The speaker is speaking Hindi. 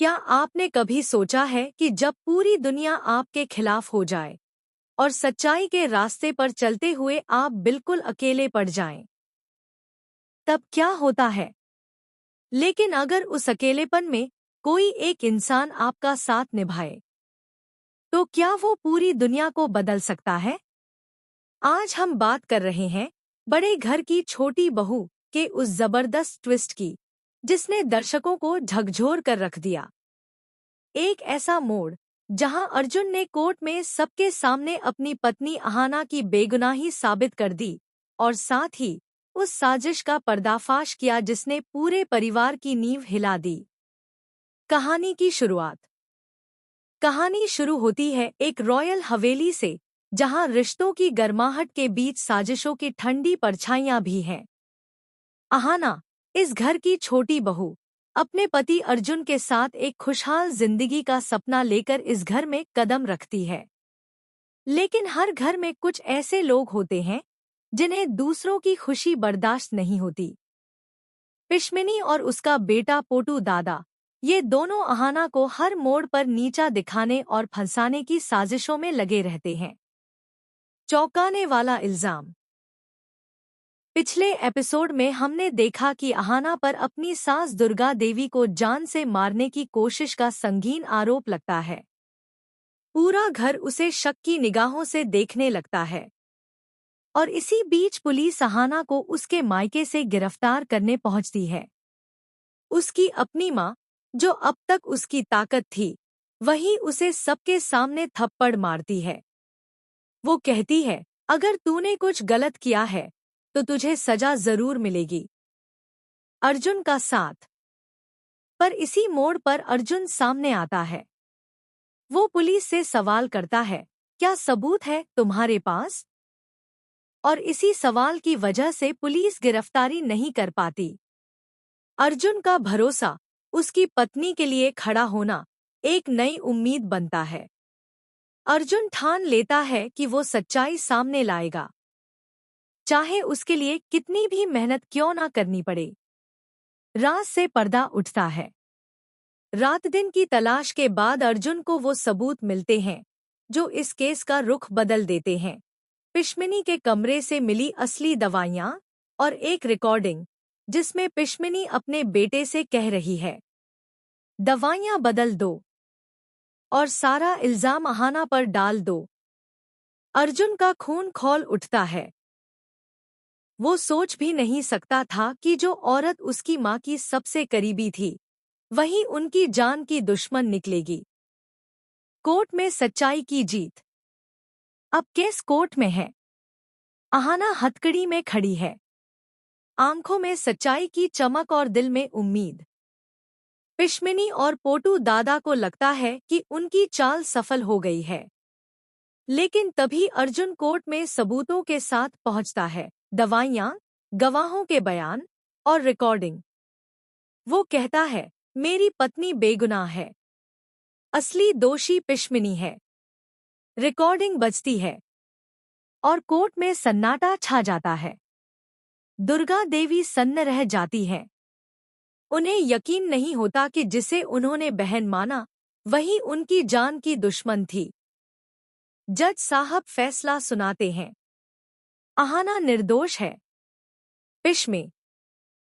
क्या आपने कभी सोचा है कि जब पूरी दुनिया आपके खिलाफ हो जाए और सच्चाई के रास्ते पर चलते हुए आप बिल्कुल अकेले पड़ जाएं, तब क्या होता है? लेकिन अगर उस अकेलेपन में कोई एक इंसान आपका साथ निभाए, तो क्या वो पूरी दुनिया को बदल सकता है? आज हम बात कर रहे हैं बड़े घर की छोटी बहू के उस जबरदस्त ट्विस्ट की, जिसने दर्शकों को झकझोर कर रख दिया। एक ऐसा मोड़ जहां अर्जुन ने कोर्ट में सबके सामने अपनी पत्नी अहाना की बेगुनाही साबित कर दी और साथ ही उस साजिश का पर्दाफाश किया जिसने पूरे परिवार की नींव हिला दी। कहानी की शुरुआत। कहानी शुरू होती है एक रॉयल हवेली से, जहां रिश्तों की गर्माहट के बीच साजिशों की ठंडी परछाइयां भी हैं। अहाना, इस घर की छोटी बहू, अपने पति अर्जुन के साथ एक खुशहाल जिंदगी का सपना लेकर इस घर में कदम रखती है। लेकिन हर घर में कुछ ऐसे लोग होते हैं जिन्हें दूसरों की खुशी बर्दाश्त नहीं होती। पिशमिनी और उसका बेटा पोटू दादा, ये दोनों अहाना को हर मोड़ पर नीचा दिखाने और फंसाने की साजिशों में लगे रहते हैं। चौंकाने वाला इल्जाम। पिछले एपिसोड में हमने देखा कि अहाना पर अपनी सास दुर्गा देवी को जान से मारने की कोशिश का संगीन आरोप लगता है। पूरा घर उसे शक की निगाहों से देखने लगता है और इसी बीच पुलिस अहाना को उसके मायके से गिरफ्तार करने पहुंचती है। उसकी अपनी माँ, जो अब तक उसकी ताकत थी, वही उसे सबके सामने थप्पड़ मारती है। वो कहती है, अगर तूने कुछ गलत किया है तो तुझे सजा जरूर मिलेगी। अर्जुन का साथ। पर इसी मोड़ पर अर्जुन सामने आता है। वो पुलिस से सवाल करता है, क्या सबूत है तुम्हारे पास? और इसी सवाल की वजह से पुलिस गिरफ्तारी नहीं कर पाती। अर्जुन का भरोसा, उसकी पत्नी के लिए खड़ा होना, एक नई उम्मीद बनता है। अर्जुन ठान लेता है कि वो सच्चाई सामने लाएगा, चाहे उसके लिए कितनी भी मेहनत क्यों ना करनी पड़े। रात से पर्दा उठता है। रात दिन की तलाश के बाद अर्जुन को वो सबूत मिलते हैं जो इस केस का रुख बदल देते हैं। पिशमिनी के कमरे से मिली असली दवाइयाँ और एक रिकॉर्डिंग जिसमें पिशमिनी अपने बेटे से कह रही है, दवाइयाँ बदल दो और सारा इल्जाम अहाना पर डाल दो। अर्जुन का खून खौल उठता है। वो सोच भी नहीं सकता था कि जो औरत उसकी माँ की सबसे करीबी थी, वही उनकी जान की दुश्मन निकलेगी। कोर्ट में सच्चाई की जीत। अब केस कोर्ट में है। अहाना हथकड़ी में खड़ी है, आंखों में सच्चाई की चमक और दिल में उम्मीद। पिशमिनी और पोटू दादा को लगता है कि उनकी चाल सफल हो गई है। लेकिन तभी अर्जुन कोर्ट में सबूतों के साथ पहुंचता है, दवाइयाँ, गवाहों के बयान और रिकॉर्डिंग। वो कहता है, मेरी पत्नी बेगुनाह है, असली दोषी पिशमिनी है। रिकॉर्डिंग बजती है और कोर्ट में सन्नाटा छा जाता है। दुर्गा देवी सन्न रह जाती हैं। उन्हें यकीन नहीं होता कि जिसे उन्होंने बहन माना, वही उनकी जान की दुश्मन थी। जज साहब फैसला सुनाते हैं। अहाना निर्दोष है। पिशमे